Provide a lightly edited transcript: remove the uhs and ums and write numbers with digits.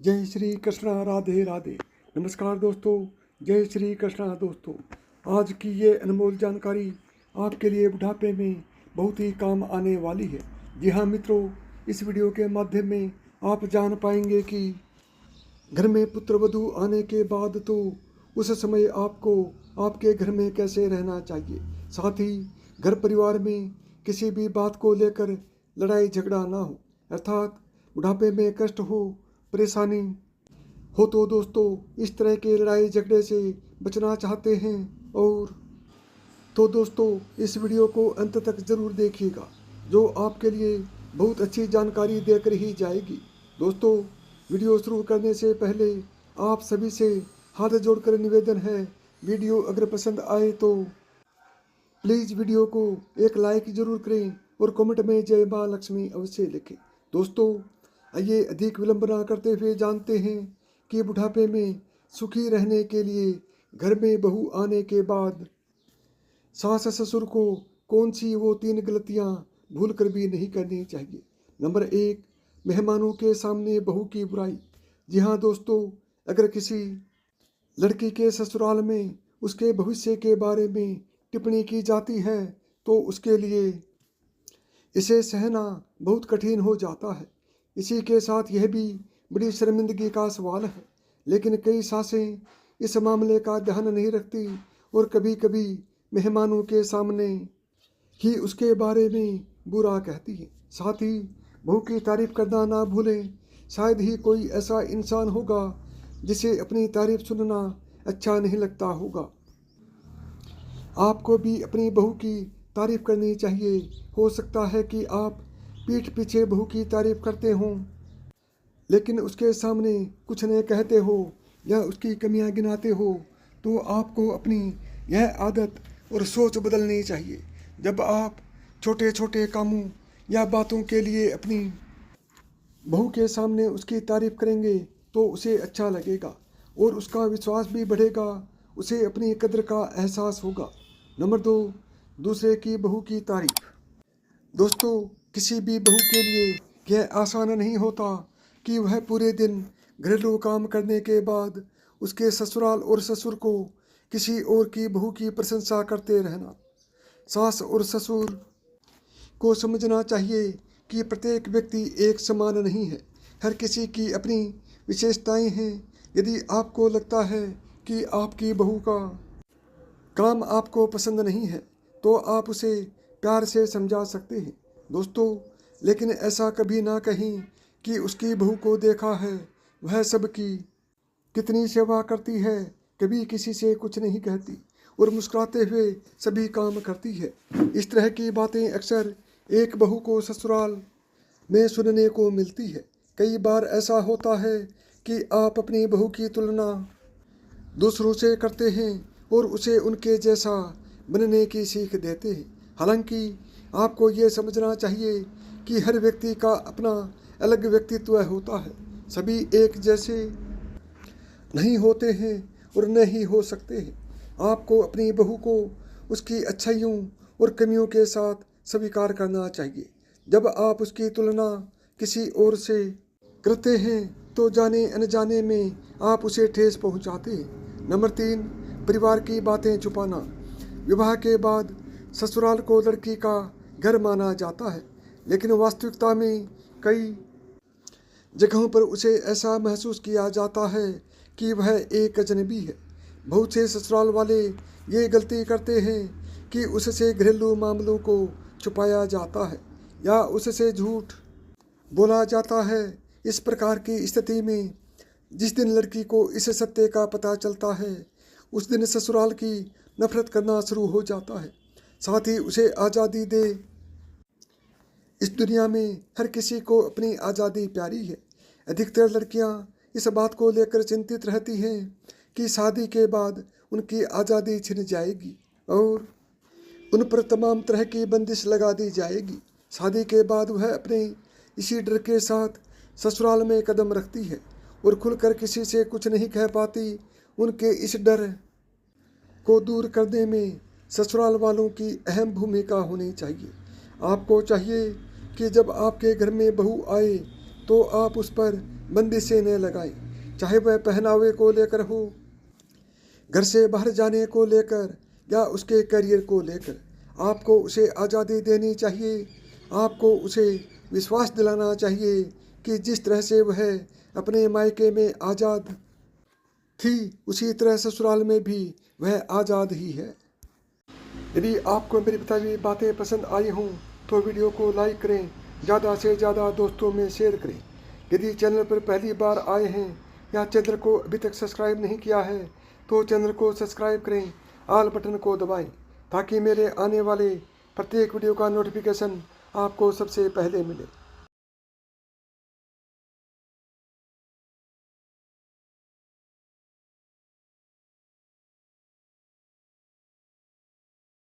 जय श्री कृष्णा, राधे राधे। नमस्कार दोस्तों, जय श्री कृष्णा दोस्तों। आज की ये अनमोल जानकारी आपके लिए बुढ़ापे में बहुत ही काम आने वाली है। जी हाँ मित्रों, इस वीडियो के माध्यम में आप जान पाएंगे कि घर में पुत्र वधू आने के बाद तो उस समय आपको आपके घर में कैसे रहना चाहिए। साथ ही घर परिवार में किसी भी बात को लेकर लड़ाई झगड़ा ना हो, अर्थात बुढ़ापे में कष्ट हो, परेशानी हो तो दोस्तों इस तरह के लड़ाई झगड़े से बचना चाहते हैं और तो दोस्तों इस वीडियो को अंत तक ज़रूर देखिएगा, जो आपके लिए बहुत अच्छी जानकारी देकर ही जाएगी। दोस्तों, वीडियो शुरू करने से पहले आप सभी से हाथ जोड़कर निवेदन है, वीडियो अगर पसंद आए तो प्लीज़ वीडियो को एक लाइक ज़रूर करें और कमेंट में जय माँ लक्ष्मी अवश्य लिखें। दोस्तों, आइए अधिक विलंब न करते हुए जानते हैं कि बुढ़ापे में सुखी रहने के लिए घर में बहू आने के बाद सास ससुर को कौन सी वो 3 गलतियां भूल कर भी नहीं करनी चाहिए। नंबर 1, मेहमानों के सामने बहू की बुराई। जी हाँ दोस्तों, अगर किसी लड़की के ससुराल में उसके भविष्य के बारे में टिप्पणी की जाती है तो उसके लिए इसे सहना बहुत कठिन हो जाता है। इसी के साथ यह भी बड़ी शर्मिंदगी का सवाल है, लेकिन कई सासें इस मामले का ध्यान नहीं रखती और कभी कभी मेहमानों के सामने ही उसके बारे में बुरा कहती हैं। साथ ही बहू की तारीफ करना ना भूलें। शायद ही कोई ऐसा इंसान होगा जिसे अपनी तारीफ सुनना अच्छा नहीं लगता होगा। आपको भी अपनी बहू की तारीफ करनी चाहिए। हो सकता है कि आप पीठ पीछे बहू की तारीफ करते हों, लेकिन उसके सामने कुछ नहीं कहते हो या उसकी कमियां गिनाते हो, तो आपको अपनी यह आदत और सोच बदलनी चाहिए। जब आप छोटे छोटे कामों या बातों के लिए अपनी बहू के सामने उसकी तारीफ करेंगे तो उसे अच्छा लगेगा और उसका विश्वास भी बढ़ेगा, उसे अपनी कद्र का एहसास होगा। नंबर 2, दूसरे की बहू की तारीफ। दोस्तों, किसी भी बहू के लिए यह आसान नहीं होता कि वह पूरे दिन घरेलू काम करने के बाद उसके ससुराल और ससुर को किसी और की बहू की प्रशंसा करते रहना। सास और ससुर को समझना चाहिए कि प्रत्येक व्यक्ति एक समान नहीं है, हर किसी की अपनी विशेषताएं हैं। यदि आपको लगता है कि आपकी बहू का काम आपको पसंद नहीं है तो आप उसे प्यार से समझा सकते हैं दोस्तों, लेकिन ऐसा कभी ना कहें कि उसकी बहू को देखा है वह सबकी कितनी सेवा करती है, कभी किसी से कुछ नहीं कहती और मुस्कुराते हुए सभी काम करती है। इस तरह की बातें अक्सर एक बहू को ससुराल में सुनने को मिलती है। कई बार ऐसा होता है कि आप अपनी बहू की तुलना दूसरों से करते हैं और उसे उनके जैसा बनने की सीख देते हैं। हालांकि आपको ये समझना चाहिए कि हर व्यक्ति का अपना अलग व्यक्तित्व होता है, सभी एक जैसे नहीं होते हैं और न ही हो सकते हैं। आपको अपनी बहू को उसकी अच्छाइयों और कमियों के साथ स्वीकार करना चाहिए। जब आप उसकी तुलना किसी और से करते हैं तो जाने अनजाने में आप उसे ठेस पहुंचाते हैं। नंबर 3, परिवार की बातें छुपाना। विवाह के बाद ससुराल को लड़की का घर माना जाता है, लेकिन वास्तविकता में कई जगहों पर उसे ऐसा महसूस किया जाता है कि वह एक अजनबी है। बहुत से ससुराल वाले ये गलती करते हैं कि उससे घरेलू मामलों को छुपाया जाता है या उससे झूठ बोला जाता है। इस प्रकार की स्थिति में जिस दिन लड़की को इस सत्य का पता चलता है उस दिन ससुराल की नफरत करना शुरू हो जाता है। साथ ही उसे आज़ादी दे। इस दुनिया में हर किसी को अपनी आज़ादी प्यारी है। अधिकतर लड़कियां इस बात को लेकर चिंतित रहती हैं कि शादी के बाद उनकी आज़ादी छिन जाएगी और उन पर तमाम तरह की बंदिश लगा दी जाएगी। शादी के बाद वह अपने इसी डर के साथ ससुराल में कदम रखती है और खुलकर किसी से कुछ नहीं कह पाती। उनके इस डर को दूर करने में ससुराल वालों की अहम भूमिका होनी चाहिए। आपको चाहिए कि जब आपके घर में बहू आए तो आप उस पर बंदिशें न लगाएं, चाहे वह पहनावे को लेकर हो, घर से बाहर जाने को लेकर या उसके करियर को लेकर। आपको उसे आज़ादी देनी चाहिए। आपको उसे विश्वास दिलाना चाहिए कि जिस तरह से वह अपने मायके में आज़ाद थी, उसी तरह ससुराल में भी वह आज़ाद ही है। यदि आपको मेरी बताई हुई बातें पसंद आई हों तो वीडियो को लाइक करें, ज़्यादा से ज़्यादा दोस्तों में शेयर करें। यदि चैनल पर पहली बार आए हैं या चैनल को अभी तक सब्सक्राइब नहीं किया है तो चैनल को सब्सक्राइब करें, ऑल बटन को दबाएं, ताकि मेरे आने वाले प्रत्येक वीडियो का नोटिफिकेशन आपको सबसे पहले मिले।